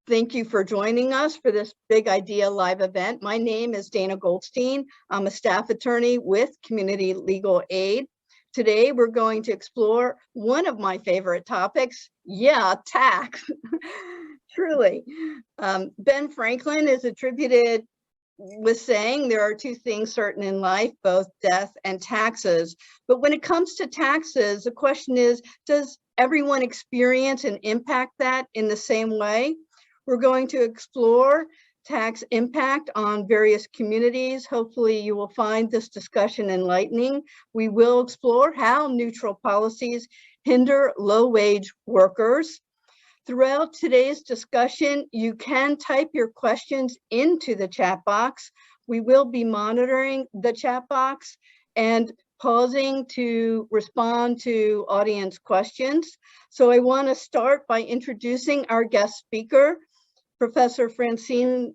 Thank you for joining us for this Big Idea live event. My name is Dana Goldstein. I'm a staff attorney with Community Legal Aid. Today, we're going to explore one of my favorite topics, tax. Truly. Ben Franklin is attributed with saying there are two things certain in life, both death and taxes. But when it comes to taxes, the question is, does everyone experience and impact that in the same way? We're going to explore tax impact on various communities. Hopefully you will find this discussion enlightening. We will explore how neutral policies hinder low-wage workers. Throughout today's discussion, you can type your questions into the chat box. We will be monitoring the chat box and pausing to respond to audience questions. So I want to start by introducing our guest speaker, Professor Francine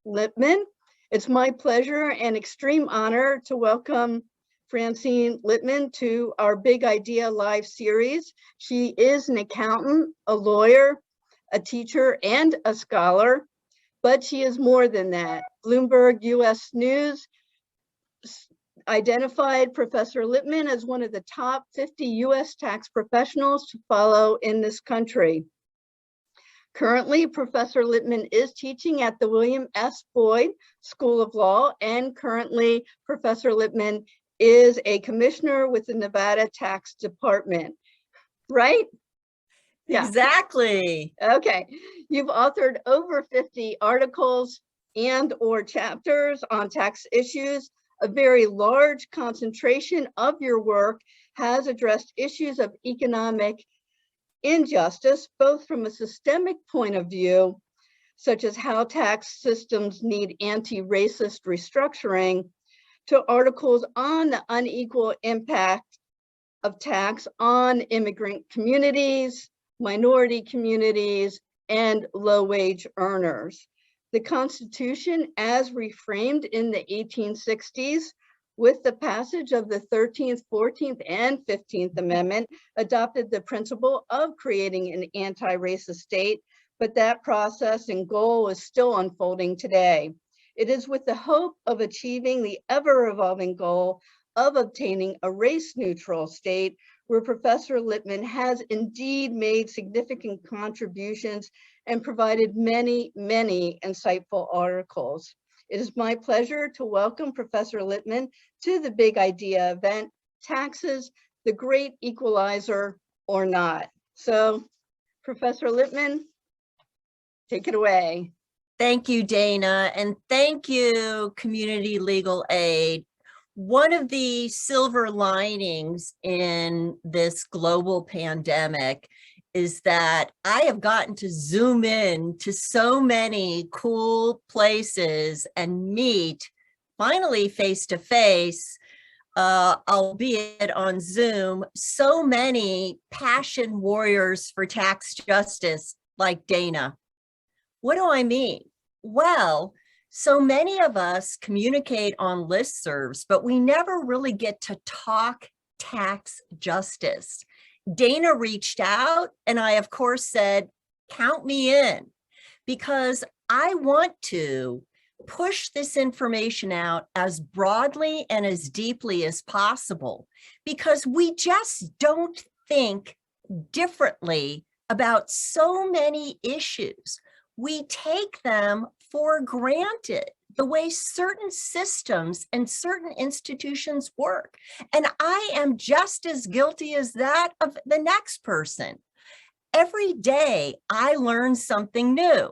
Lippman. It's my pleasure and extreme honor to welcome Francine Lippman to our Big Idea Live series. She is an accountant, a lawyer, a teacher, and a scholar, but she is more than that. Bloomberg US News identified Professor Lippman as one of the top 50 US tax professionals to follow in this country. Currently, Professor Lippman is teaching at the William S. Boyd School of Law, and currently Professor Lippman is a commissioner with the Nevada Tax Department, right? Yeah. Exactly. Okay. You've authored over 50 articles and/or chapters on tax issues. A very large concentration of your work has addressed issues of economic injustice, both from a systemic point of view, such as how tax systems need anti-racist restructuring, to articles on the unequal impact of tax on immigrant communities, minority communities, and low-wage earners. The Constitution, as reframed in the 1860s, with the passage of the 13th, 14th, and 15th Amendment, adopted the principle of creating an anti-racist state, but that process and goal is still unfolding today. It is with the hope of achieving the ever-evolving goal of obtaining a race-neutral state where Professor Lippman has indeed made significant contributions and provided many, many insightful articles. It is my pleasure to welcome Professor Lippman to the Big Idea event, Taxes, the Great Equalizer or Not. So, Professor Lippman, take it away. Thank you, Dana, and thank you, Community Legal Aid. One of the silver linings in this global pandemic is that I have gotten to zoom in to so many cool places and meet, finally face-to-face, albeit on Zoom, so many passion warriors for tax justice like Dana. What do I mean? Well, so many of us communicate on listservs, but we never really get to talk tax justice. Dana reached out and I, of course, said, count me in, because I want to push this information out as broadly and as deeply as possible, because we just don't think differently about so many issues. We take them for granted, the way certain systems and certain institutions work. And I am just as guilty as that of the next person. Every day I learn something new,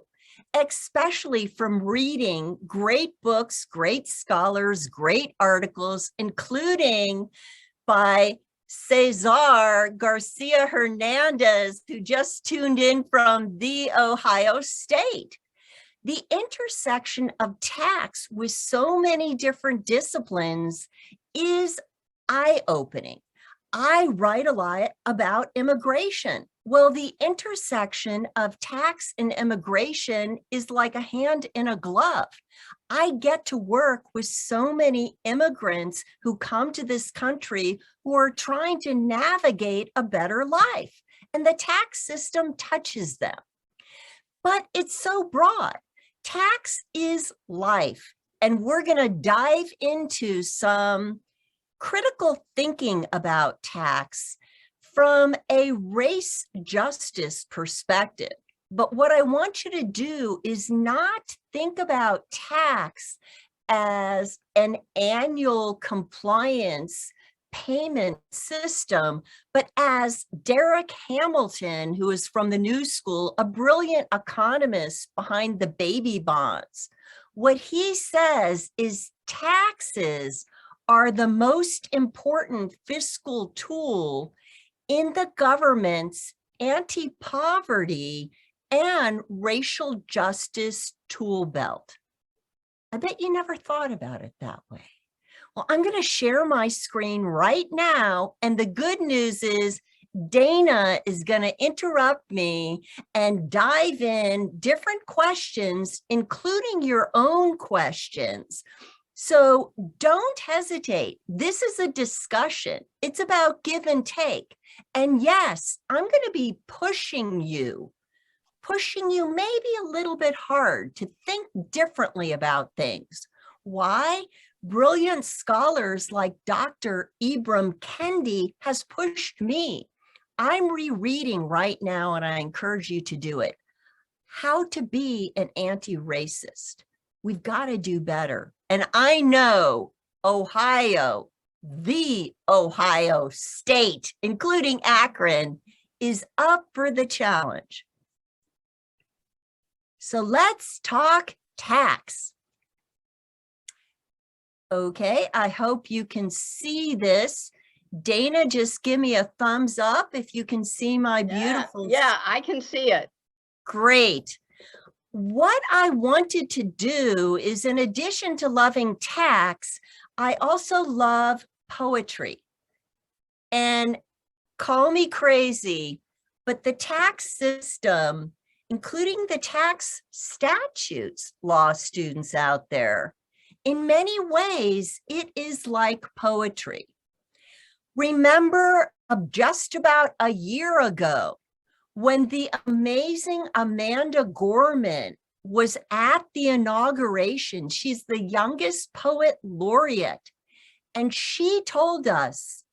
especially from reading great books, great scholars, great articles, including by Cesar Garcia Hernandez, who just tuned in from The Ohio State. The intersection of tax with so many different disciplines is eye-opening. I write a lot about immigration. Well, the intersection of tax and immigration is like a hand in a glove. I get to work with so many immigrants who come to this country who are trying to navigate a better life, and the tax system touches them. but it's so broad. Tax is life, and we're going to dive into some critical thinking about tax from a race justice perspective. But what I want you to do is not think about tax as an annual compliance payment system, but as Derek Hamilton, who is from the New School, a brilliant economist behind the baby bonds. What he says is taxes are the most important fiscal tool in the government's anti-poverty and racial justice tool belt. I bet you never thought about it that way. Well, I'm going to share my screen right now, and the good news is Dana is going to interrupt me and dive in different questions, including your own questions. So don't hesitate. This is a discussion. It's about give and take. And yes, I'm going to be pushing you maybe a little bit hard to think differently about things. Why? Brilliant scholars like Dr. Ibram Kendi has pushed me. I'm rereading right now, and I encourage you to do it. How to be an anti-racist. We've got to do better. And I know Ohio, the Ohio state, including Akron, is up for the challenge. So let's talk tax. Okay, I hope you can see this. Dana, just give me a thumbs up if you can see my beautiful. Yeah, I can see it. Great. What I wanted to do is, in addition to loving tax, I also love poetry. And call me crazy, but the tax system, including the tax statutes, law students out there, in many ways, it is like poetry. Remember just about a year ago, when the amazing Amanda Gorman was at the inauguration. She's the youngest poet laureate, and she told us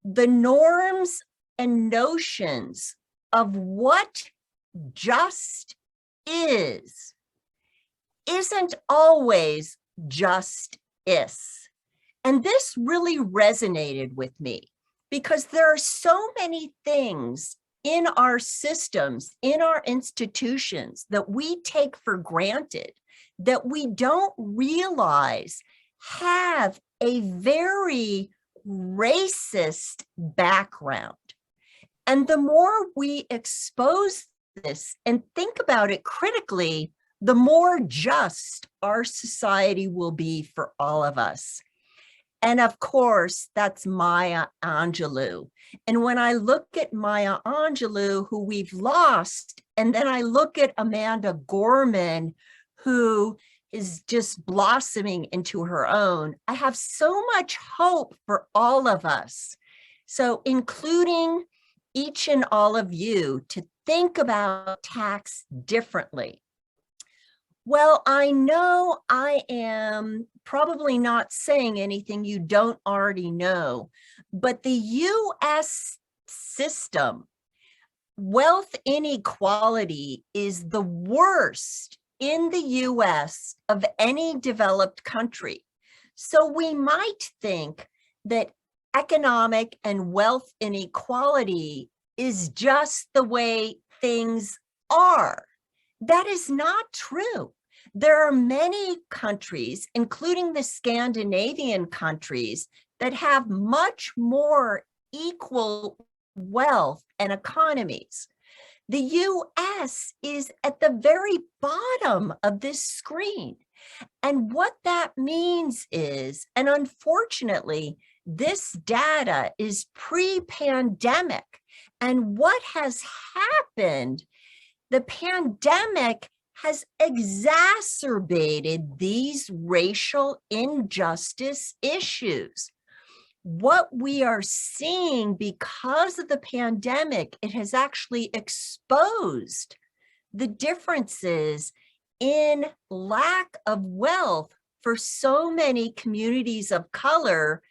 the norms and notions of what just isn't always just is. And this really resonated with me because there are so many things in our systems, in our institutions that we take for granted, that we don't realize have a very racist background. And the more we expose this and think about it critically, the more just our society will be for all of us. And of course, that's Maya Angelou. And when I look at Maya Angelou, who we've lost, and then I look at Amanda Gorman, who is just blossoming into her own, I have so much hope for all of us. So including each and all of you to think about tax differently. Well, I know I am probably not saying anything you don't already know, but the U.S. system, wealth inequality is the worst in the U.S. of any developed country. So we might think that economic and wealth inequality is just the way things are. That is not true. There are many countries, including the Scandinavian countries, that have much more equal wealth and economies. The US is at the very bottom of this screen. And what that means is, and unfortunately, this data is pre-pandemic. And what has happened, the pandemic has exacerbated these racial injustice issues. What we are seeing because of the pandemic, it has actually exposed the differences in lack of wealth for so many communities of color,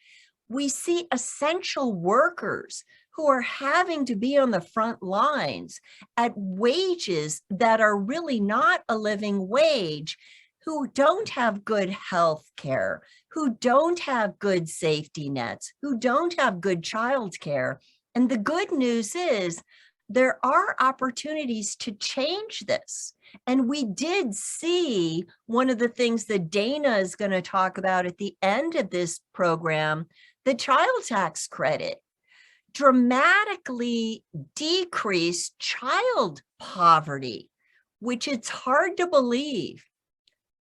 we see essential workers who are having to be on the front lines at wages that are really not a living wage, who don't have good health care, who don't have good safety nets, who don't have good childcare. And the good news is there are opportunities to change this. And we did see one of the things that Dana is going to talk about at the end of this program, the child tax credit dramatically decreased child poverty, which it's hard to believe.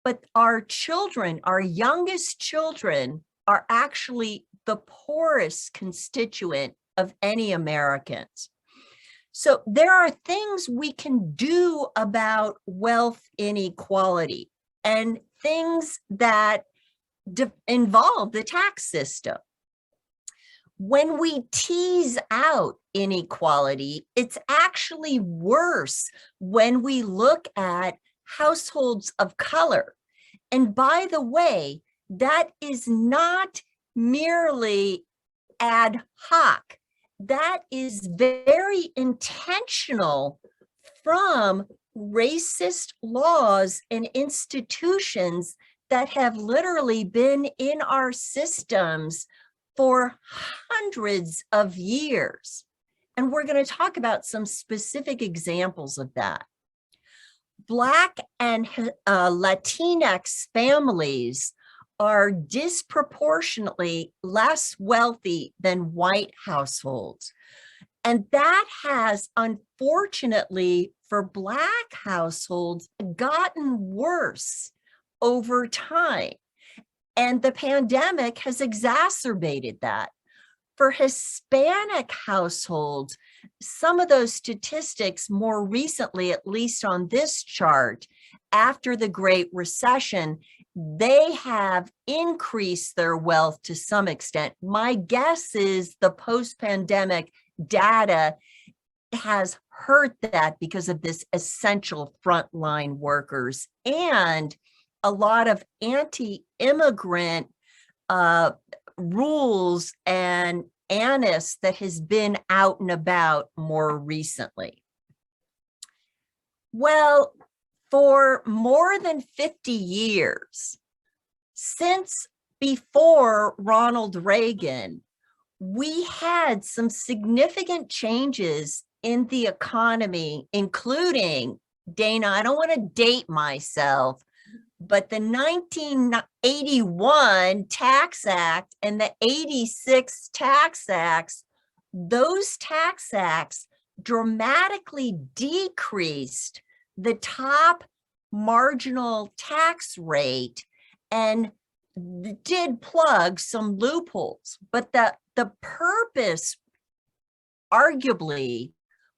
But our children, our youngest children, are actually the poorest constituent of any Americans. So there are things we can do about wealth inequality and things that involve the tax system. When we tease out inequality, it's actually worse when we look at households of color. And by the way, that is not merely ad hoc. That is very intentional from racist laws and institutions that have literally been in our systems for hundreds of years. And we're going to talk about some specific examples of that. Black and Latinx families are disproportionately less wealthy than white households. And that has, unfortunately, for Black households, gotten worse over time. And the pandemic has exacerbated that. For Hispanic households, some of those statistics more recently, at least on this chart, after the Great Recession, they have increased their wealth to some extent. My guess is the post-pandemic data has hurt that because of this essential frontline workers and a lot of anti-immigrant rules and anise that has been out and about more recently. Well, for more than 50 years, since before Ronald Reagan, we had some significant changes in the economy, including, Dana, I don't want to date myself, but the 1981 Tax Act and the 86 Tax Acts, those tax acts dramatically decreased the top marginal tax rate and did plug some loopholes. But the purpose, arguably,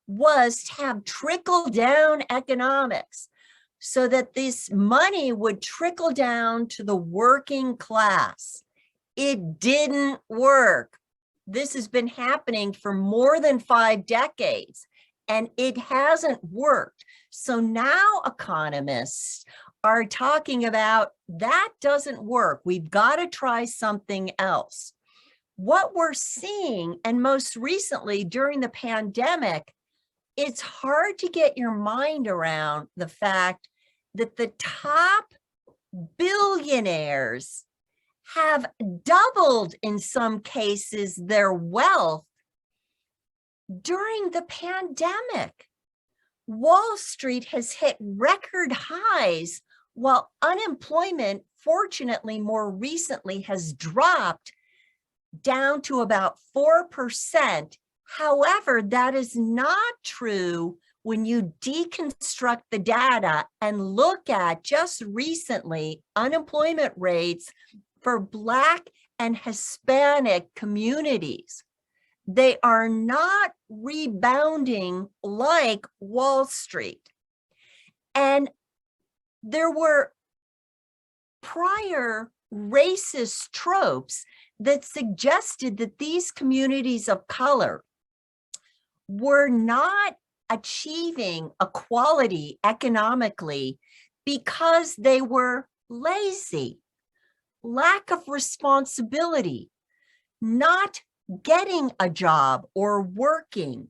was to have trickle-down economics, so that this money would trickle down to the working class. It didn't work. This has been happening for more than 5 decades, and it hasn't worked. So now economists are talking about that doesn't work. We've got to try something else. What we're seeing, and most recently during the pandemic, it's hard to get your mind around the fact that the top billionaires have doubled, in some cases, their wealth during the pandemic. Wall Street has hit record highs, while unemployment, fortunately, more recently has dropped down to about 4%. However, that is not true when you deconstruct the data and look at just recently unemployment rates for Black and Hispanic communities. They are not rebounding like Wall Street. And there were prior racist tropes that suggested that these communities of color were not achieving equality economically because they were lazy, lack of responsibility, not getting a job or working,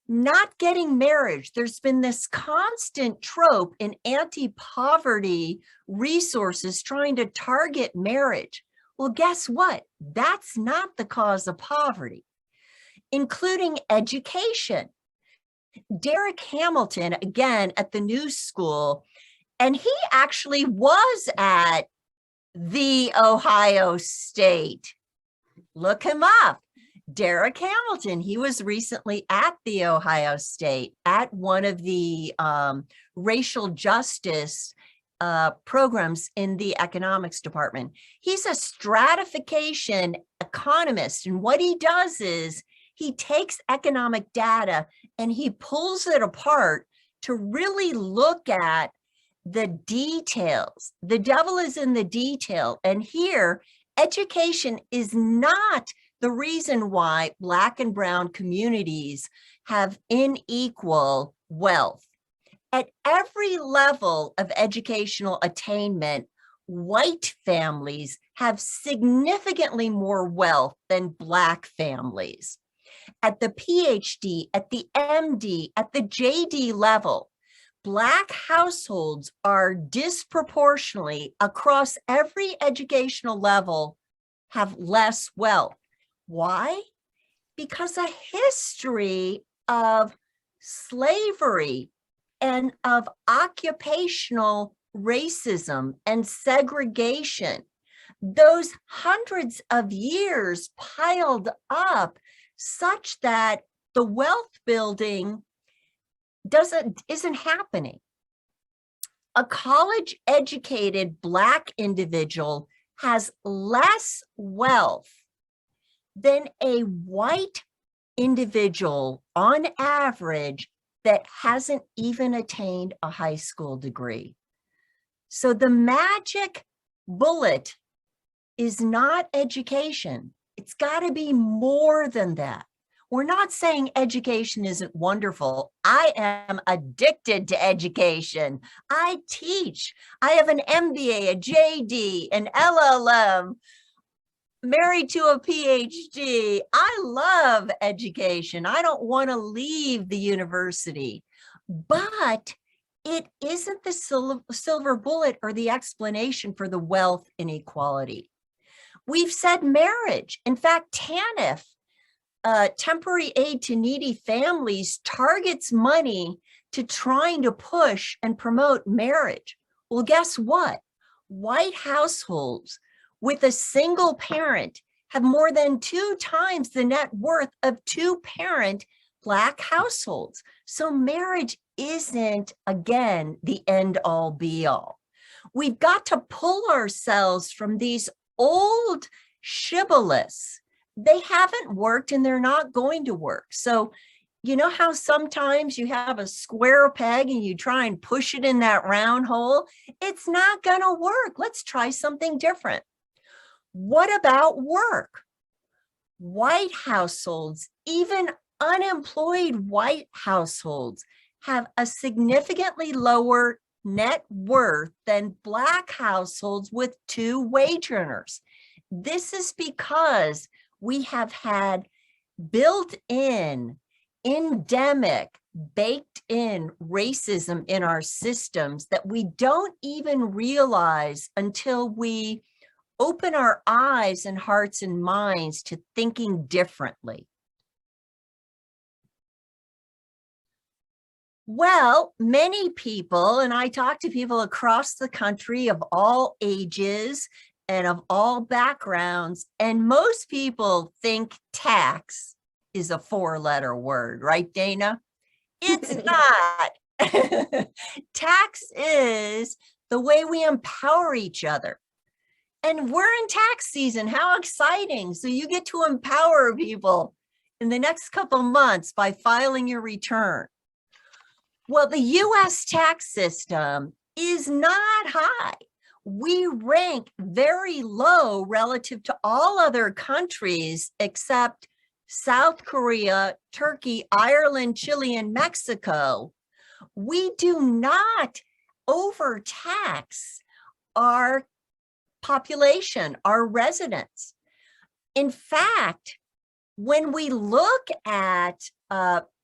not getting marriage. There's been this constant trope in anti-poverty resources trying to target marriage. Well, guess what? That's not the cause of poverty, including education. Derek Hamilton, again, at the New School, and he actually was at the Ohio State. Look him up. Derek Hamilton, he was recently at the Ohio State at one of the racial justice programs in the economics department. He's a stratification economist, and what he does is he takes economic data and he pulls it apart to really look at the details. The devil is in the detail. And here, education is not the reason why Black and brown communities have unequal wealth. At every level of educational attainment, white families have significantly more wealth than Black families. At the PhD, at the MD, at the JD level, Black households are disproportionately across every educational level have less wealth. Why? Because a history of slavery and of occupational racism and segregation, those hundreds of years piled up such that the wealth building isn't happening. A college-educated Black individual has less wealth than a white individual on average that hasn't even attained a high school degree. So the magic bullet is not education. It's got to be more than that. We're not saying education isn't wonderful. I am addicted to education. I teach. I have an MBA, a JD, an LLM, married to a PhD. I love education. I don't want to leave the university, but it isn't the silver bullet or the explanation for the wealth inequality. We've said marriage. In fact, TANF, temporary aid to needy families, targets money to trying to push and promote marriage. Well, guess what? White households with a single parent have more than 2 times the net worth of 2-parent Black households. So marriage isn't, again, the end all be all. We've got to pull ourselves from these old shibboleths. They haven't worked and they're not going to work. So you know how sometimes you have a square peg and you try and push it in that round hole? It's not going to work. Let's try something different. What about work? White households, even unemployed white households, have a significantly lower net worth than Black households with 2 wage earners. This is because we have had built-in, endemic, baked-in racism in our systems that we don't even realize until we open our eyes and hearts and minds to thinking differently. Well, many people, and I talk to people across the country of all ages and of all backgrounds, and most people think tax is a 4-letter word, right, Dana? It's not. Tax is the way we empower each other. And we're in tax season. How exciting. So you get to empower people in the next couple months by filing your return. Well, the US tax system is not high. We rank very low relative to all other countries except South Korea, Turkey, Ireland, Chile, and Mexico, we do not overtax our population, our residents. In fact, when we look at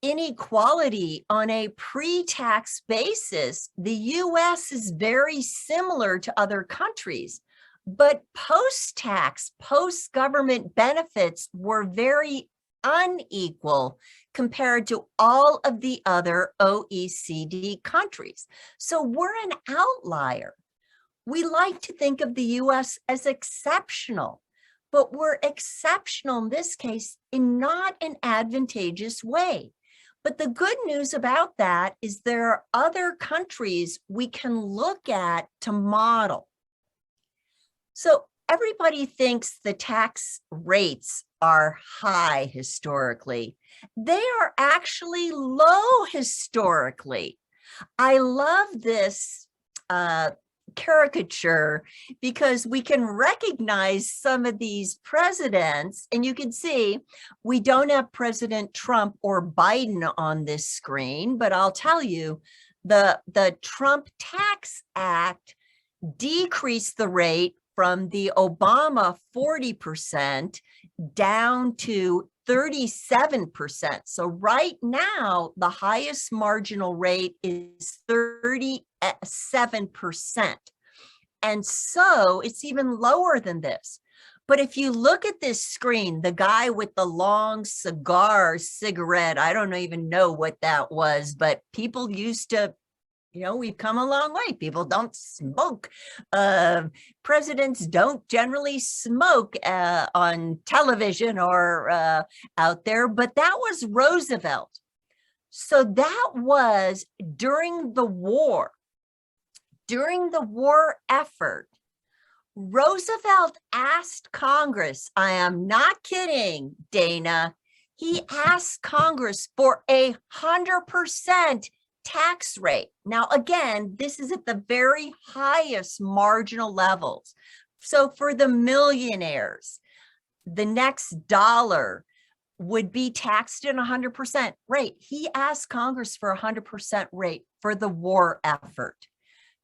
inequality on a pre-tax basis, the US is very similar to other countries, but post-tax, post-government benefits were very unequal compared to all of the other OECD countries. So we're an outlier. We like to think of the US as exceptional, but we're exceptional in this case in not an advantageous way. But the good news about that is there are other countries we can look at to model. So everybody thinks the tax rates are high historically. They are actually low historically. I love this caricature because we can recognize some of these presidents, and you can see we don't have President Trump or Biden on this screen, but I'll tell you, the Trump Tax Act decreased the rate from the Obama 40% down to 37%. So right now, the highest marginal rate is 37%. And so it's even lower than this. But if you look at this screen, the guy with the long cigarette, I don't even know what that was, but people used to, we've come a long way. People don't smoke. Presidents don't generally smoke on television or out there, but that was Roosevelt. So that was during the war. During the war effort, Roosevelt asked Congress, I am not kidding, Dana, he asked Congress for 100% tax rate. Now, again, this is at the very highest marginal levels. So for the millionaires, the next dollar would be taxed at 100% rate. He asked Congress for 100% rate for the war effort.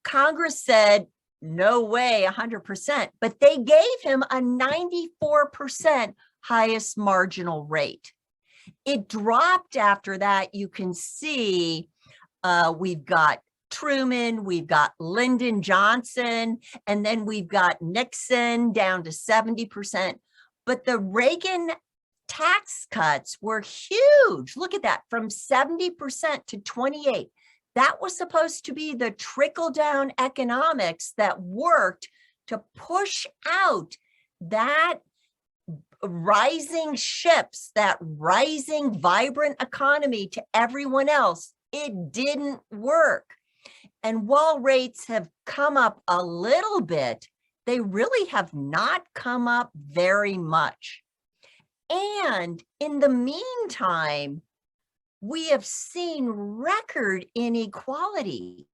Congress said, no way, 100%, but they gave him a 94% highest marginal rate. It dropped after that. You can see we've got Truman, we've got Lyndon Johnson, and then we've got Nixon down to 70%. But the Reagan tax cuts were huge. Look at that, from 70% to 28%. That was supposed to be the trickle-down economics that worked to push out that rising ships, that rising vibrant economy to everyone else. It didn't work. And while rates have come up a little bit, they really have not come up very much. And in the meantime, we have seen record inequality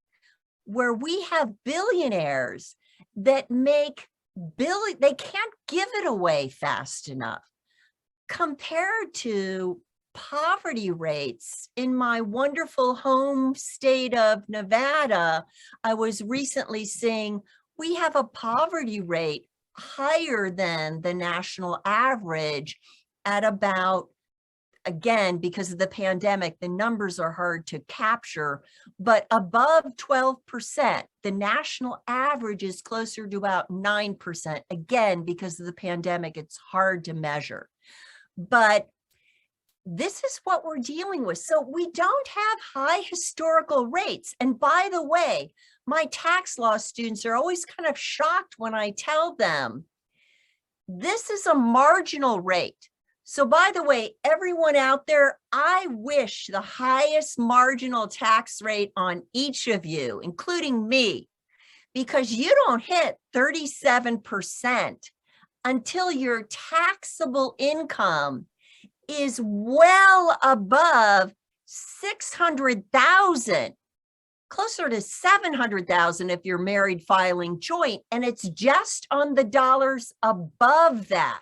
where we have billionaires that make they can't give it away fast enough compared to poverty rates. In my wonderful home state of Nevada, I was recently seeing we have a poverty rate higher than the national average at about, again, because of the pandemic, the numbers are hard to capture, but above 12%. The national average is closer to about 9%. Again, because of the pandemic, it's hard to measure. But this is what we're dealing with. So we don't have high historical rates. And by the way, my tax law students are always kind of shocked when I tell them, this is a marginal rate. So by the way, everyone out there, I wish the highest marginal tax rate on each of you, including me, because you don't hit 37% until your taxable income is well above 600,000, closer to 700,000 if you're married filing joint, and it's just on the dollars above that.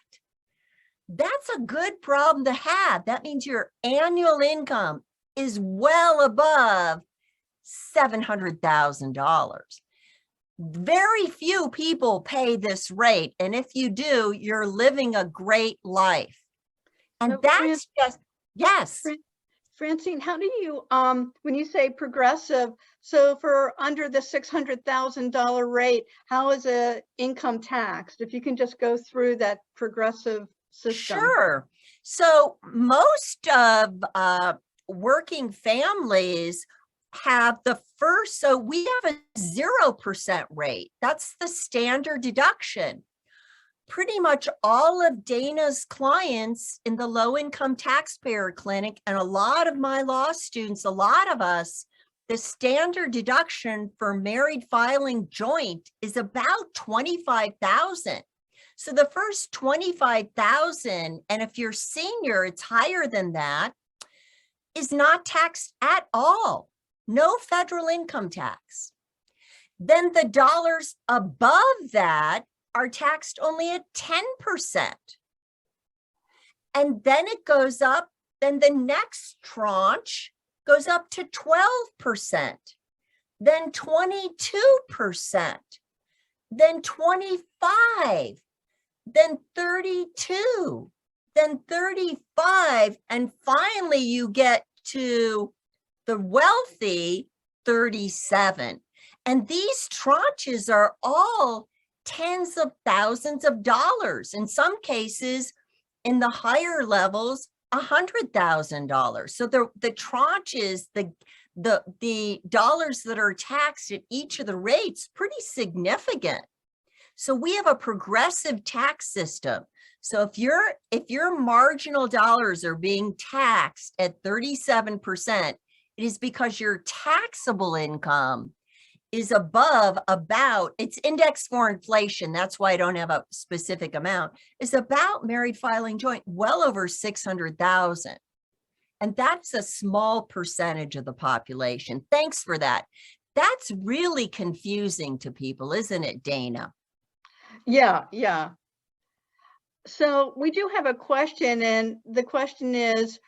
That's a good problem to have. That means your annual income is well above $700,000. Very few people pay this rate. And if you do, you're living a great life. And So, that's just, yes. Francine, how do you, when you say progressive, so for under the $600,000 rate, how is a income taxed? If you can just go through that progressive system. Sure. So most of working families have the first, so we have a 0% rate. That's the standard deduction. Pretty much all of Dana's clients in the low-income taxpayer clinic, and a lot of my law students, a lot of us, the standard deduction for married filing joint is about $25,000. So the first $25,000, and if you're senior, it's higher than that, is not taxed at all. No federal income tax. Then the dollars above that are taxed only at 10%. And then it goes up, then the next tranche goes up to 12%, then 22%, then 25%, then 32%, then 35%, and finally you get to the wealthy 37%. And these tranches are all tens of thousands of dollars. In some cases, in the higher levels, $100,000. So the tranches, the dollars that are taxed at each of the rates, pretty significant. So we have a progressive tax system. So if your marginal dollars are being taxed at 37%, it is because your taxable income is above about, it's indexed for inflation. That's why I don't have a specific amount, is about married filing joint, well over 600,000. And that's a small percentage of the population. Thanks for that. That's really confusing to people, isn't it, Dana? Yeah, yeah. So we do have a question, and the question is,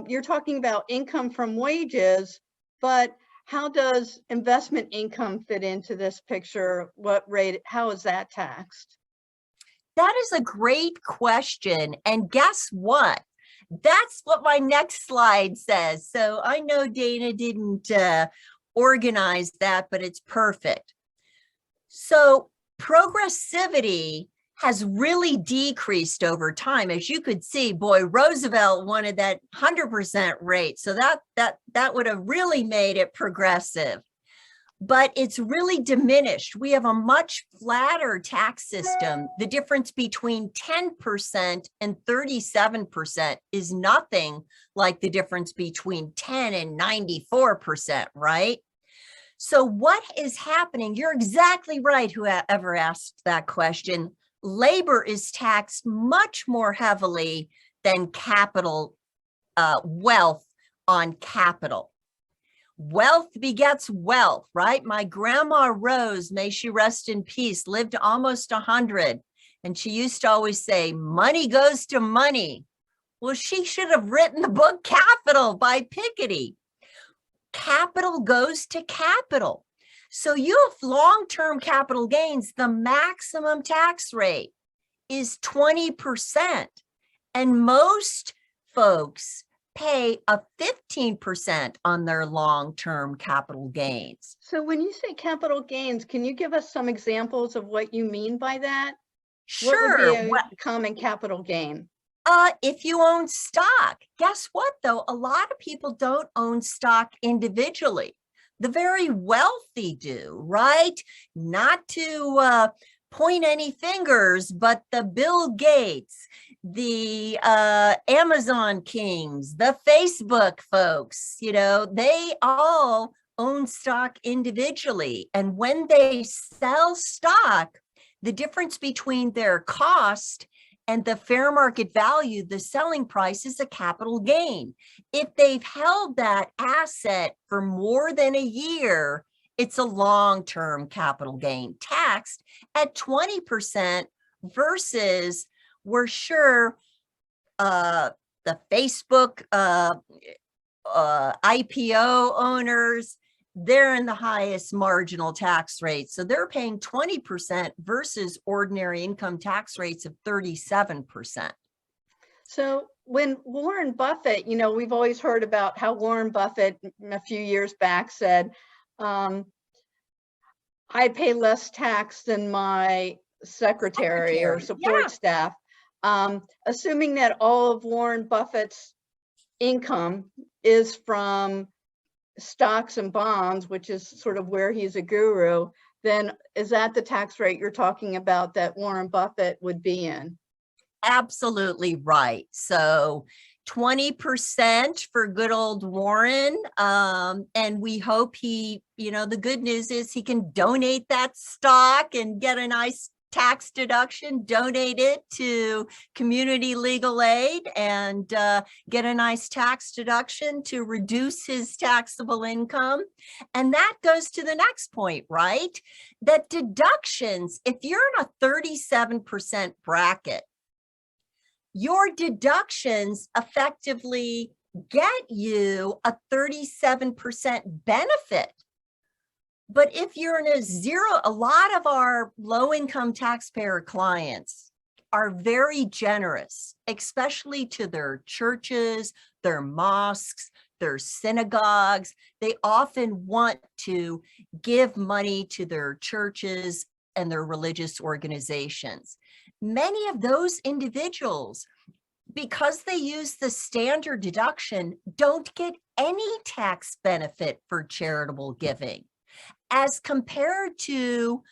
you're talking about income from wages, but how does investment income fit into this picture? What rate, how is that taxed? That is a great question. And guess what? That's what my next slide says. So I know Dana didn't organize that, but it's perfect. So progressivity has really decreased over time. As you could see, boy, Roosevelt wanted that 100% rate. So that would have really made it progressive. But it's really diminished. We have a much flatter tax system. The difference between 10% and 37% is nothing like the difference between 10 and 94%, right? So what is happening? You're exactly right, whoever asked that question. Labor is taxed much more heavily than capital, wealth on capital. Wealth begets wealth, right? My grandma Rose, may she rest in peace, lived almost 100. And she used to always say, money goes to money. Well, she should have written the book Capital by Piketty. Capital goes to capital. So you have long-term capital gains, the maximum tax rate is 20%. And most folks pay a 15% on their long-term capital gains. So when you say capital gains, can you give us some examples of what you mean by that? Sure. What would be a common capital gain? If you own stock, guess what though? A lot of people don't own stock individually. The very wealthy do, right? Not to point any fingers, but the Bill Gates, the Amazon kings, the Facebook folks, you know, they all own stock individually. And when they sell stock, the difference between their cost and the fair market value, the selling price, is a capital gain. If they've held that asset for more than a year, it's a long-term capital gain, taxed at 20% versus, we're sure, the Facebook IPO owners, they're in the highest marginal tax rates. So they're paying 20% versus ordinary income tax rates of 37%. So when Warren Buffett, we've always heard about how Warren Buffett a few years back said, I pay less tax than my secretary or support staff. Assuming that all of Warren Buffett's income is from stocks and bonds, which is sort of where he's a guru, then is that the tax rate you're talking about that Warren Buffett would be in? Absolutely right. So 20% for good old Warren. And we hope he, the good news is he can donate that stock and get a nice tax deduction, donate it to community legal aid and get a nice tax deduction to reduce his taxable income. And that goes to the next point, right? That deductions, if you're in a 37% bracket, your deductions effectively get you a 37% benefit. But if you're in a zero, a lot of our low-income taxpayer clients are very generous, especially to their churches, their mosques, their synagogues. They often want to give money to their churches and their religious organizations. Many of those individuals, because they use the standard deduction, don't get any tax benefit for charitable giving, as compared to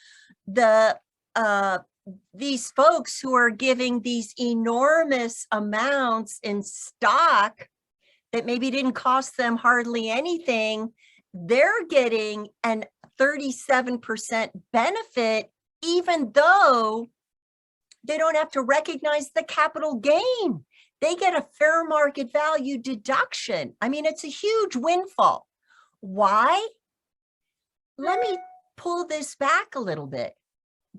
these folks who are giving these enormous amounts in stock that maybe didn't cost them hardly anything. They're getting an 37% benefit, even though they don't have to recognize the capital gain. They get a fair market value deduction. I mean, it's a huge windfall. Why? Let me pull this back a little bit.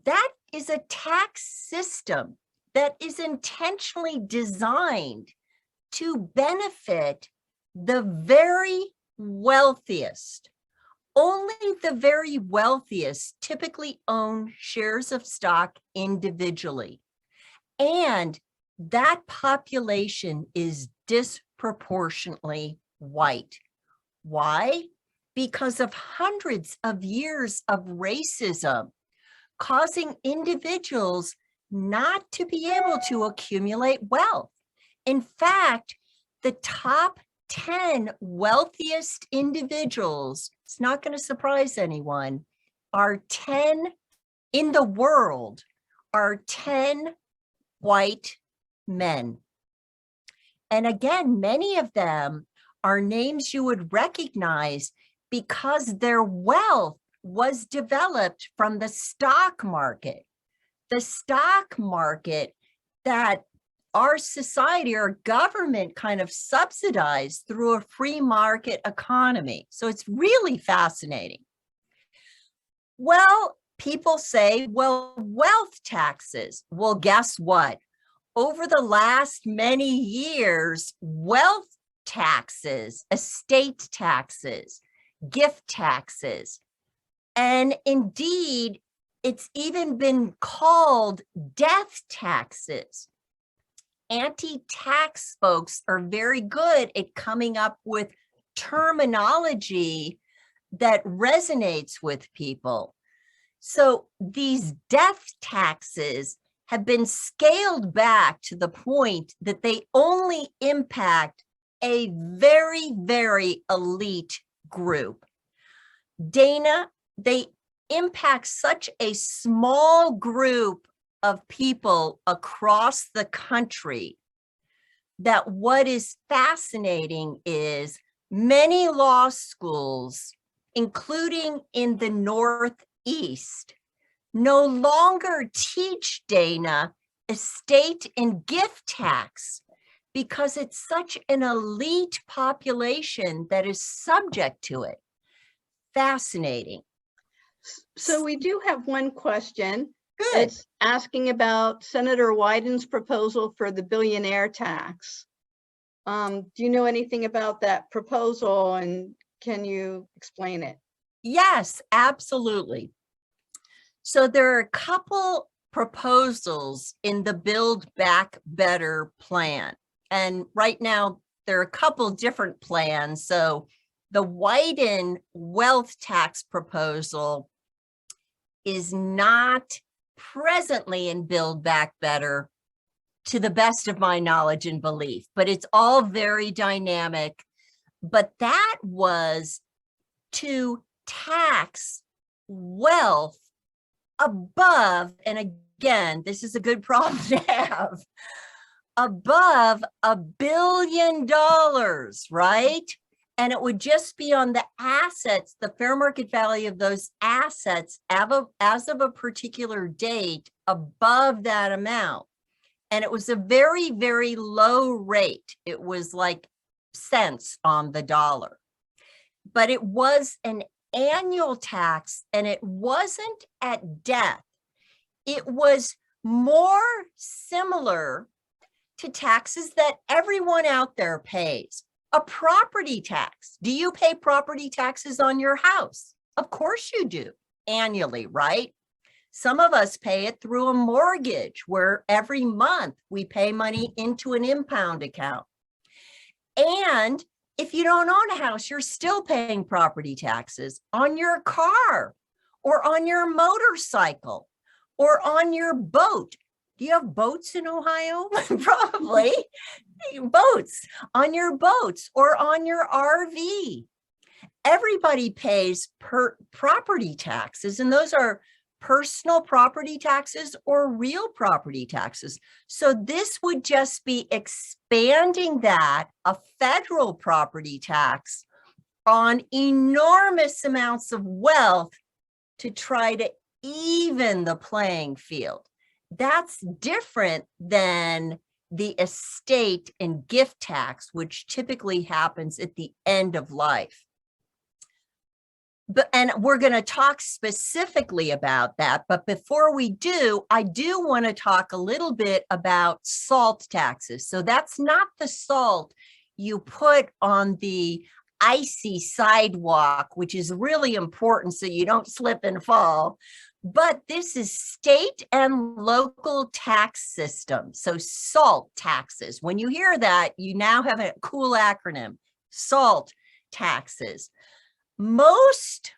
That is a tax system that is intentionally designed to benefit the very wealthiest. Only the very wealthiest typically own shares of stock individually. And that population is disproportionately white. Why? Because of hundreds of years of racism, causing individuals not to be able to accumulate wealth. In fact, the top 10 wealthiest individuals, it's not going to surprise anyone, are 10 in the world, are 10 white men. And again, many of them are names you would recognize because their wealth was developed from the stock market. The stock market that our society, our government kind of subsidized through a free market economy. So it's really fascinating. Well, people say, well, wealth taxes. Well, guess what? Over the last many years, wealth taxes, estate taxes, gift taxes, and indeed, it's even been called death taxes. Anti-tax folks are very good at coming up with terminology that resonates with people. So these death taxes have been scaled back to the point that they only impact a very, very elite group. Dana, they impact such a small group of people across the country that what is fascinating is many law schools, including in the Northeast, no longer teach, Dana, estate and gift tax because it's such an elite population that is subject to it. Fascinating. So we do have one question Good. It's asking about Senator Wyden's proposal for the billionaire tax. Do you know anything about that proposal, and can you explain it? Yes, absolutely. So there are a couple proposals in the Build Back Better plan. And right now, there are a couple different plans. So the Wyden wealth tax proposal is not presently in Build Back Better, to the best of my knowledge and belief, but it's all very dynamic. But that was to tax wealth above, and again, this is a good problem to have, above $1 billion, right? And it would just be on the assets, the fair market value of those assets as of a particular date above that amount. And it was a very, very low rate. It was like cents on the dollar. But it was an annual tax, and it wasn't at death. It was more similar to taxes that everyone out there pays. A property tax. Do you pay property taxes on your house? Of course you do, annually, right? Some of us pay it through a mortgage, where every month we pay money into an impound account. And if you don't own a house, you're still paying property taxes on your car or on your motorcycle or on your boat. Do you have boats in Ohio? Probably. Boats, on your boats or on your RV. Everybody pays property taxes, and those are personal property taxes or real property taxes. So this would just be expanding that, a federal property tax on enormous amounts of wealth, to try to even the playing field. That's different than the estate and gift tax, which typically happens at the end of life. And we're going to talk specifically about that. But before we do, I do want to talk a little bit about SALT taxes. So that's not the salt you put on the icy sidewalk, which is really important so you don't slip and fall. But this is state and local tax system. So SALT taxes. When you hear that, you now have a cool acronym, SALT taxes. Most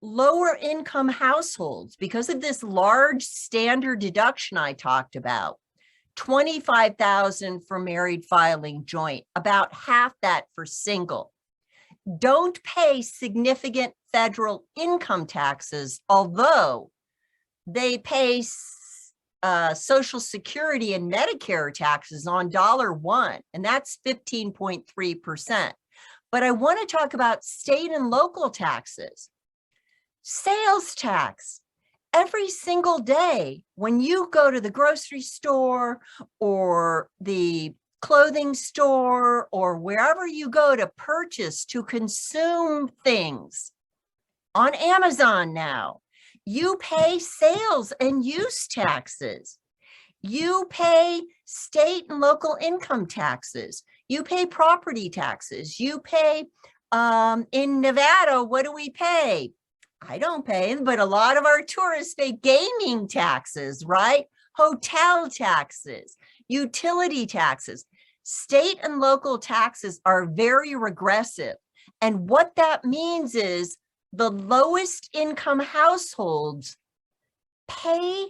lower income households, because of this large standard deduction I talked about, $25,000 for married filing joint, about half that for single, don't pay significant federal income taxes, although they pay Social Security and Medicare taxes on $1, and that's 15.3%. But I want to talk about state and local taxes. Sales tax. Every single day when you go to the grocery store or the clothing store or wherever you go to purchase, to consume things on Amazon now, you pay sales and use taxes. You pay state and local income taxes. You pay property taxes. You pay, in Nevada, what do we pay? I don't pay, but a lot of our tourists pay gaming taxes, right? Hotel taxes, utility taxes. State and local taxes are very regressive. And what that means is the lowest income households pay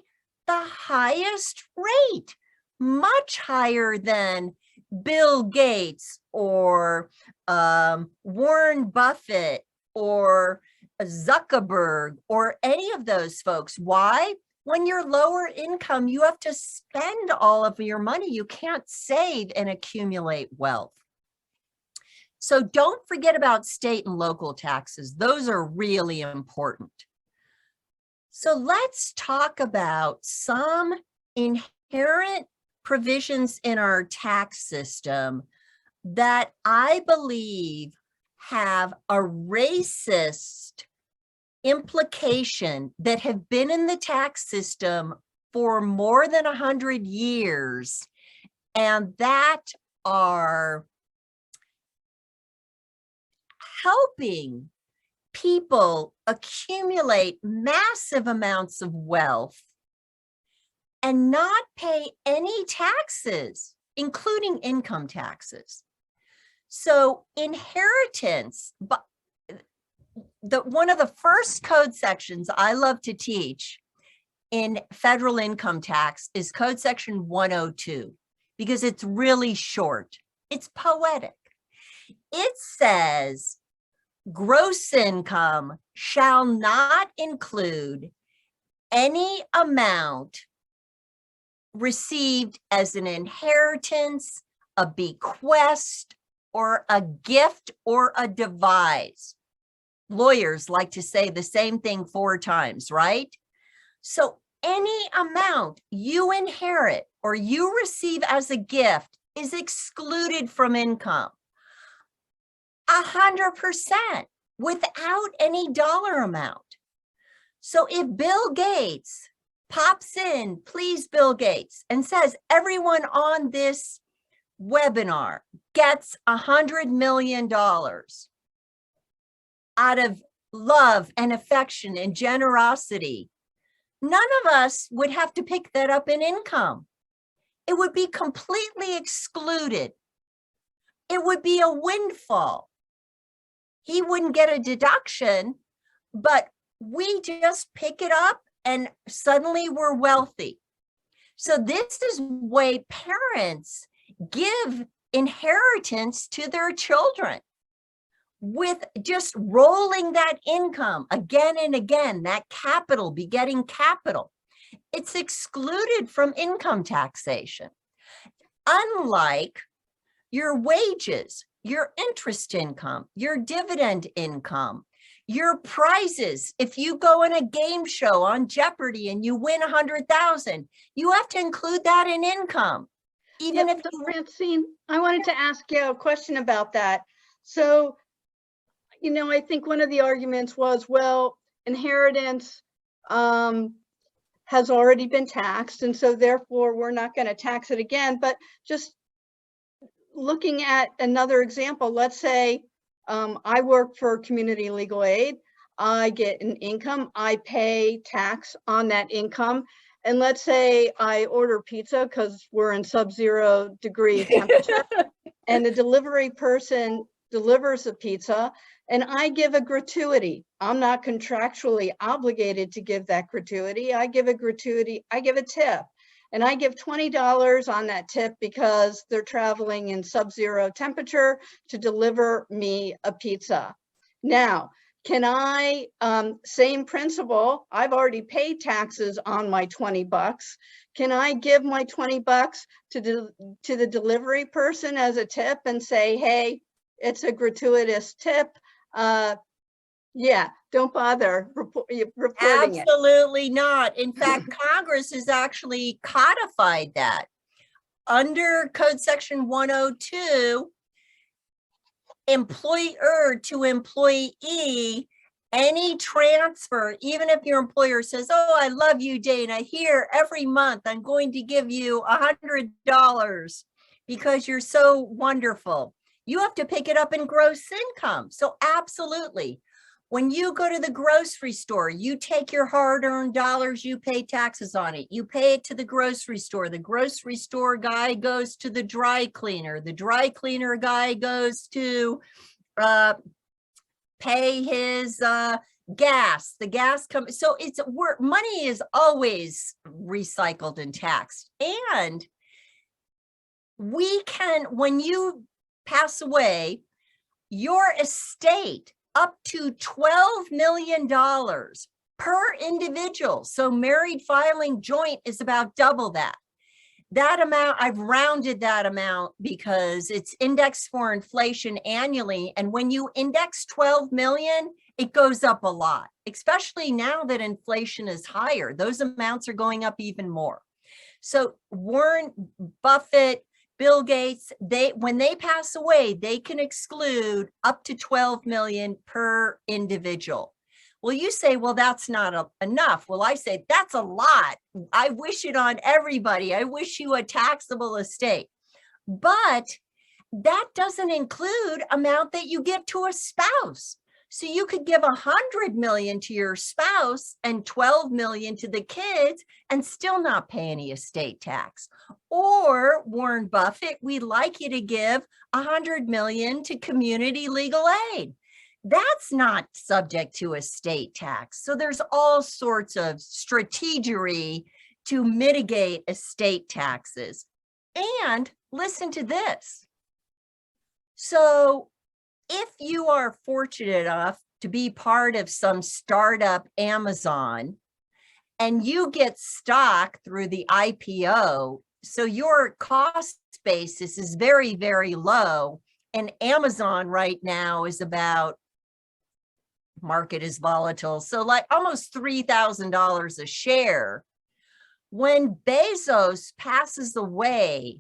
the highest rate, much higher than Bill Gates or Warren Buffett or Zuckerberg or any of those folks. Why? When you're lower income, you have to spend all of your money. You can't save and accumulate wealth. So don't forget about state and local taxes. Those are really important. So let's talk about some inherent provisions in our tax system that I believe have a racist implication, that have been in the tax system for more than 100 years, and that are helping people accumulate massive amounts of wealth and not pay any taxes, including income taxes. So inheritance, but one of the first code sections I love to teach in federal income tax is code section 102, because it's really short. It's poetic. It says, gross income shall not include any amount received as an inheritance, a bequest, or a gift, or a devise. Lawyers like to say the same thing 4 times, right? So any amount you inherit or you receive as a gift is excluded from income. 100% without any dollar amount. So if Bill Gates pops in, please Bill Gates, and says everyone on this webinar gets $100 million out of love and affection and generosity, none of us would have to pick that up in income. It would be completely excluded. It would be a windfall. He wouldn't get a deduction, but we just pick it up and suddenly we're wealthy. So this is way parents give inheritance to their children, with just rolling that income again and again, that capital begetting capital. It's excluded from income taxation. Unlike your wages, your interest income, your dividend income, your prizes. If you go in a game show on Jeopardy and you win 100,000, you have to include that in income. Even if you... Francine, I wanted to ask you a question about that. So, you know, I think one of the arguments was, well, inheritance has already been taxed, and so therefore we're not going to tax it again. But just looking at another example, let's say I work for community legal aid. I get an income, I pay tax on that income. And let's say I order pizza because we're in sub-zero degree temperature and the delivery person delivers a pizza and I give a gratuity. I'm not contractually obligated to give that gratuity. I give a gratuity, I give a tip. And I give $20 on that tip because they're traveling in sub-zero temperature to deliver me a pizza. Now, can I, same principle, I've already paid taxes on my 20 bucks. Can I give my 20 bucks to the delivery person as a tip and say, hey, it's a gratuitous tip. Yeah, don't bother reporting it. Absolutely not. In fact, Congress has actually codified that. Under Code Section 102, employer to employee, any transfer, even if your employer says, oh, I love you, Dana, here every month, I'm going to give you $100 because you're so wonderful. You have to pick it up in gross income. So absolutely. When you go to the grocery store, you take your hard-earned dollars, you pay taxes on it. You pay it to the grocery store. The grocery store guy goes to the dry cleaner. The dry cleaner guy goes to pay his gas. The gas comes. So it's money is always recycled and taxed. And we can, when you pass away, your estate up to $12 million per individual. So married filing joint is about double that. That amount, I've rounded that amount because it's indexed for inflation annually. And when you index 12 million, it goes up a lot, especially now that inflation is higher. Those amounts are going up even more. So Warren Buffett, Bill Gates, when they pass away, they can exclude up to 12 million per individual. Well, you say, well, that's not enough. Well, I say, that's a lot. I wish it on everybody. I wish you a taxable estate. But that doesn't include amount that you give to a spouse. So you could give 100 million to your spouse and 12 million to the kids and still not pay any estate tax. Or Warren Buffett, we'd like you to give 100 million to community legal aid. That's not subject to estate tax. So there's all sorts of strategery to mitigate estate taxes. And listen to this. So if you are fortunate enough to be part of some startup Amazon and you get stock through the IPO, so your cost basis is very, very low, and Amazon right now is about, market is volatile, so like almost $3,000 a share. When Bezos passes away,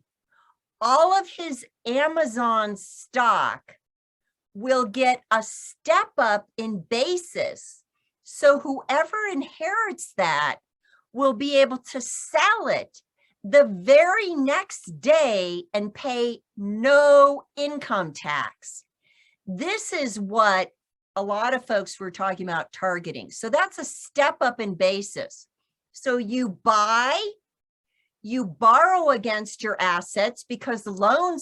all of his Amazon stock will get a step up in basis. So whoever inherits that will be able to sell it the very next day and pay no income tax. This is what a lot of folks were talking about targeting. So that's a step up in basis. So you buy, you borrow against your assets because the loan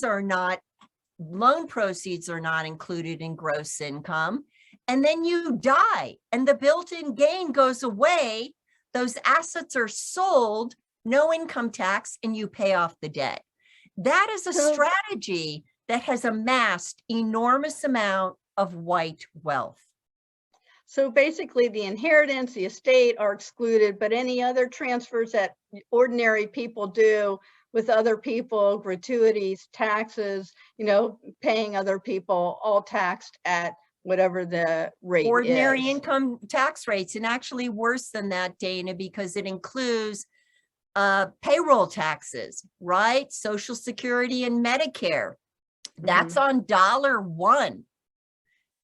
proceeds are not included in gross income. And then you die and the built-in gain goes away. Those assets are sold, no income tax, and you pay off the debt. That is a strategy that has amassed enormous amount of white wealth. So basically the inheritance, the estate are excluded, but any other transfers that ordinary people do with other people, gratuities, taxes, paying other people, all taxed at whatever the rate Ordinary is. income tax rates, and actually worse than that, Dana, because it includes payroll taxes, right? Social Security and Medicare. That's on $1.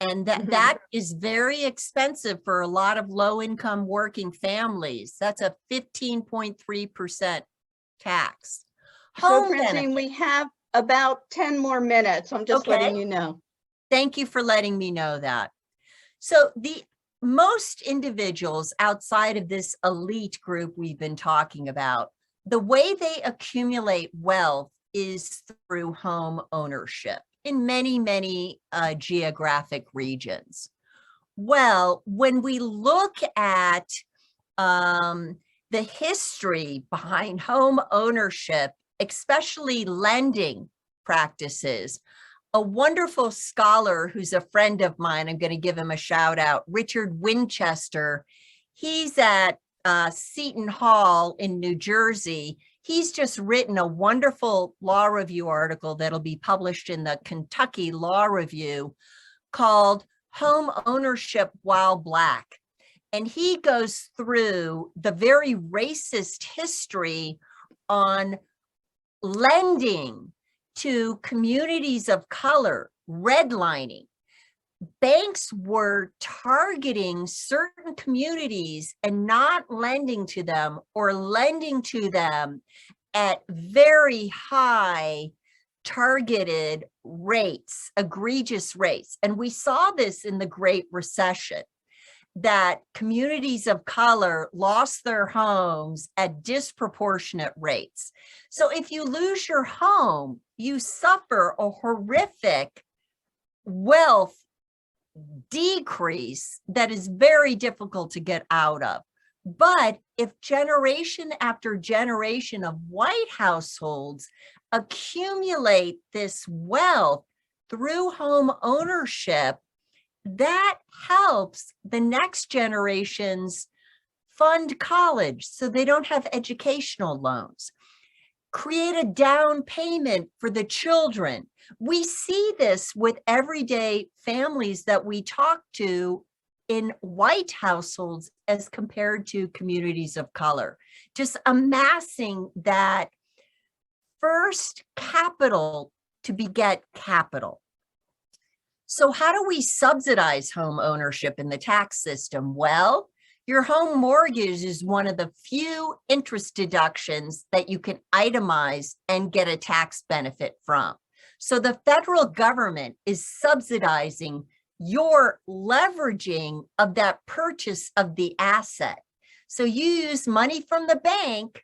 And that is very expensive for a lot of low-income working families. That's a 15.3% tax. So Francine, we have about 10 more minutes. I'm just letting you know. Thank you for letting me know that. So the most individuals outside of this elite group we've been talking about, the way they accumulate wealth is through home ownership in many, many geographic regions. Well, when we look at the history behind home ownership, especially lending practices, a wonderful scholar who's a friend of mine, I'm going to give him a shout out, Richard Winchester. He's at Seton Hall in New Jersey. He's just written a wonderful law review article that'll be published in the Kentucky Law Review called Home Ownership While Black. And he goes through the very racist history on lending to communities of color, redlining. Banks were targeting certain communities and not lending to them, or lending to them at very high targeted rates, egregious rates. And we saw this in the Great Recession, that communities of color lost their homes at disproportionate rates. So if you lose your home, you suffer a horrific wealth decrease that is very difficult to get out of. But if generation after generation of white households accumulate this wealth through home ownership, that helps the next generations fund college so they don't have educational loans. Create a down payment for the children. We see this with everyday families that we talk to in white households as compared to communities of color. Just amassing that first capital to beget capital. So how do we subsidize home ownership in the tax system? Well, your home mortgage is one of the few interest deductions that you can itemize and get a tax benefit from. So the federal government is subsidizing your leveraging of that purchase of the asset. So you use money from the bank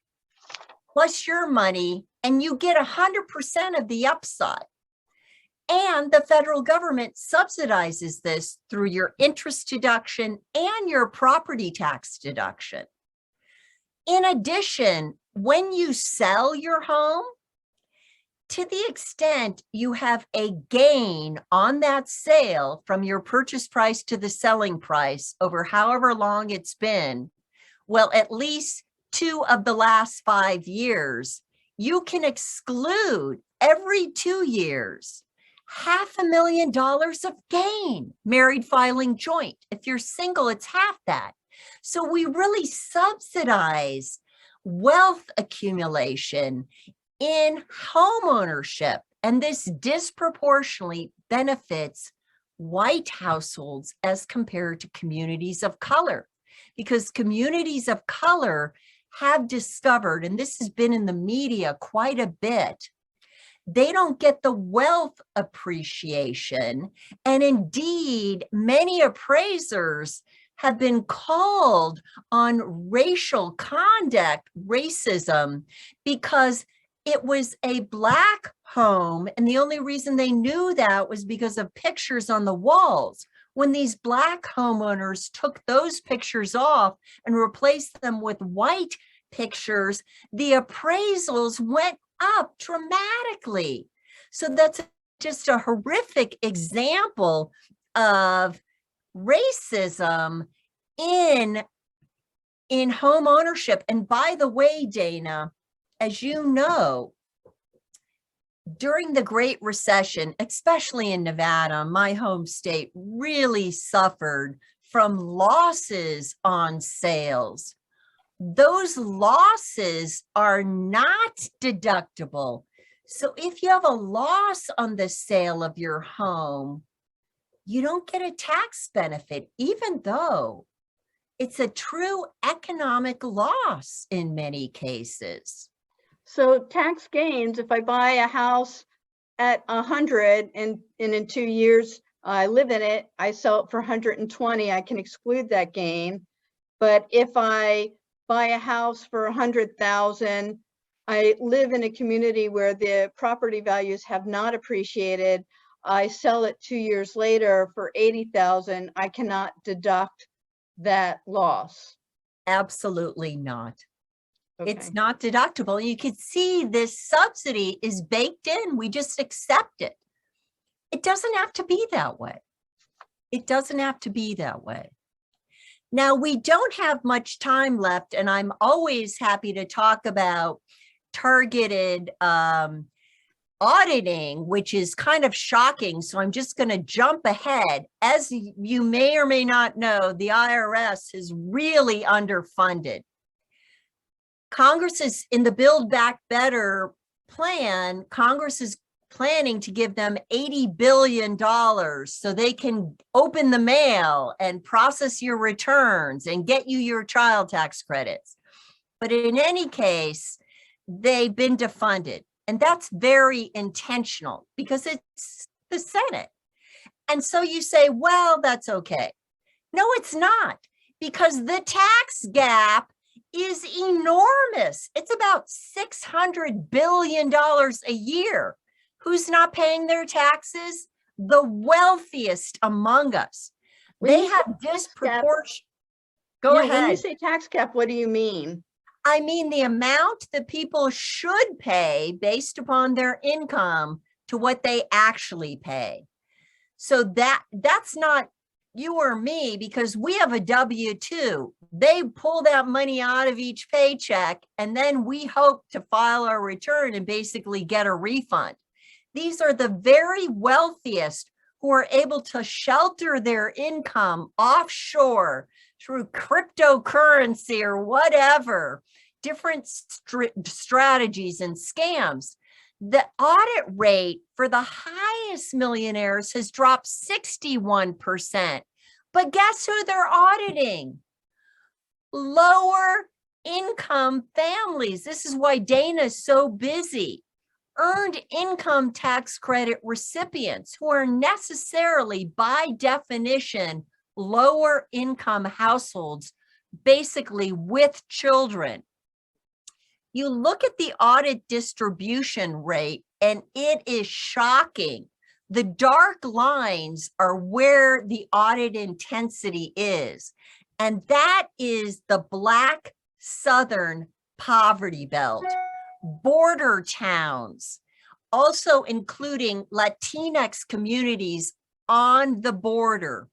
plus your money, and you get 100% of the upside. And the federal government subsidizes this through your interest deduction and your property tax deduction. In addition, when you sell your home, to the extent you have a gain on that sale from your purchase price to the selling price over however long it's been, well, at least 2 of the last 5 years, you can exclude every 2 years $500,000 of gain, married filing joint. If you're single, it's half that. So we really subsidize wealth accumulation in home ownership, and this disproportionately benefits white households as compared to communities of color, because communities of color have discovered, and this has been in the media quite a bit, they don't get the wealth appreciation. And indeed, many appraisers have been called on racial conduct, racism, because it was a Black home. And the only reason they knew that was because of pictures on the walls. When these Black homeowners took those pictures off and replaced them with white pictures, the appraisals went up dramatically. So that's just a horrific example of racism in home ownership. And by the way, Dana, as you know, during the Great Recession, especially in Nevada, my home state, really suffered from losses on sales. Those losses are not deductible. So if you have a loss on the sale of your home, you don't get a tax benefit, even though it's a true economic loss in many cases. So tax gains, if I buy a house at 100 and in 2 years I live in it, I sell it for 120, I can exclude that gain. But if I buy a house for 100,000, I live in a community where the property values have not appreciated, I sell it 2 years later for 80,000, I cannot deduct that loss. Absolutely not. Okay. It's not deductible. You can see this subsidy is baked in. We just accept it. It doesn't have to be that way. It doesn't have to be that way. Now, we don't have much time left, and I'm always happy to talk about targeted auditing, which is kind of shocking. So I'm just going to jump ahead. As you may or may not know, the IRS is really underfunded. Congress is in the Build Back Better plan. Congress is planning to give them $80 billion so they can open the mail and process your returns and get you your child tax credits. But in any case, they've been defunded. And that's very intentional because it's the Senate. And so you say, well, that's okay. No, it's not, because the tax gap is enormous. It's about $600 billion a year. Who's not paying their taxes? The wealthiest among us. They have disproportionate. Go ahead. When you say tax cap, what do you mean? I mean the amount that people should pay based upon their income to what they actually pay. So that's not you or me, because we have a W-2. They pull that money out of each paycheck, and then we hope to file our return and basically get a refund. These are the very wealthiest who are able to shelter their income offshore through cryptocurrency or whatever, different strategies and scams. The audit rate for the highest millionaires has dropped 61%. But guess who they're auditing? Lower income families. This is why Dana is so busy. Earned income tax credit recipients who are necessarily, by definition, lower income households, basically with children. You look at the audit distribution rate and it is shocking. The dark lines are where the audit intensity is, and that is the Black Southern poverty belt, border towns, also including Latinx communities on the border.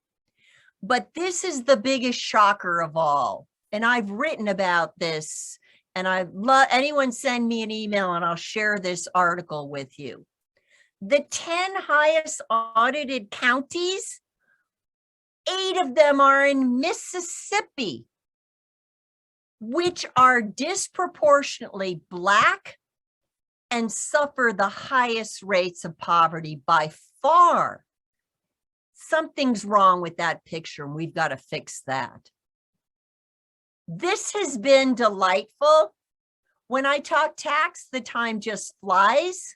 But this is the biggest shocker of all, and I've written about this, and I love anyone send me an email and I'll share this article with you. The 10 highest audited counties, 8 of them are in Mississippi, which are disproportionately Black and suffer the highest rates of poverty by far. Something's wrong with that picture, and we've got to fix that. This has been delightful. When I talk tax, the time just flies.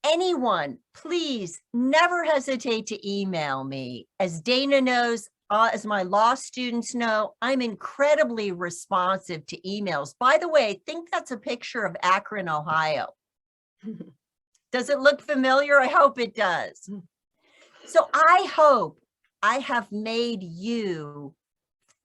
Anyone, please never hesitate to email me. As Dana knows, as my law students know, I'm incredibly responsive to emails. By the way, I think that's a picture of Akron, Ohio. Does it look familiar? I hope it does. So I hope I have made you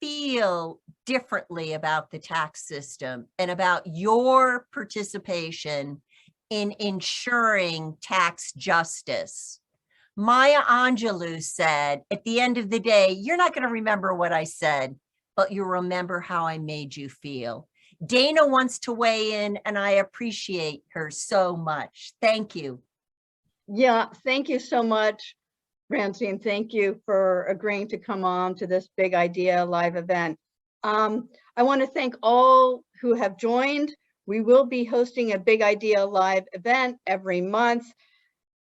feel differently about the tax system and about your participation in ensuring tax justice. Maya Angelou said, at the end of the day, you're not going to remember what I said, but you'll remember how I made you feel. Dana wants to weigh in, and I appreciate her so much. Thank you. Yeah, thank you so much, Francine. Thank you for agreeing to come on to this Big Idea live event. I want to thank all who have joined. We will be hosting a Big Idea live event every month.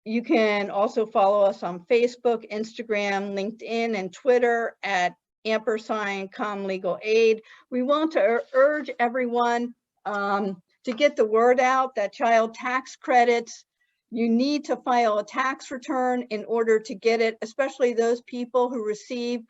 You can also follow us on Facebook, Instagram, LinkedIn, and Twitter at #ComLegalAid. We want to urge everyone to get the word out that child tax credits, you need to file a tax return in order to get it, especially those people who receive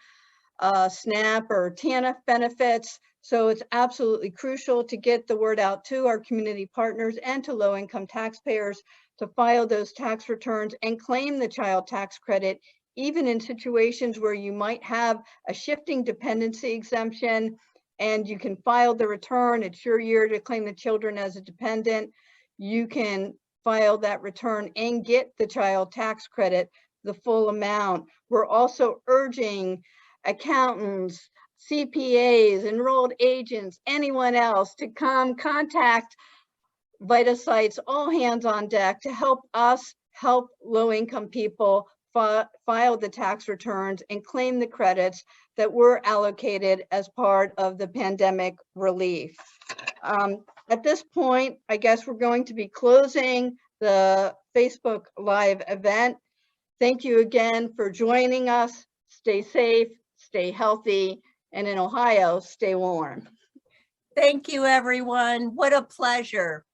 SNAP or TANF benefits. So it's absolutely crucial to get the word out to our community partners and to low-income taxpayers to file those tax returns and claim the child tax credit, even in situations where you might have a shifting dependency exemption and you can file the return. It's your year to claim the children as a dependent. You can file that return and get the child tax credit, the full amount. We're also urging accountants, CPAs, enrolled agents, anyone else to come contact VitaSites, all hands on deck to help us help low-income people file the tax returns and claim the credits that were allocated as part of the pandemic relief. At this point, I guess we're going to be closing the Facebook Live event. Thank you again for joining us. Stay safe, stay healthy, and in Ohio, stay warm. Thank you, everyone. What a pleasure.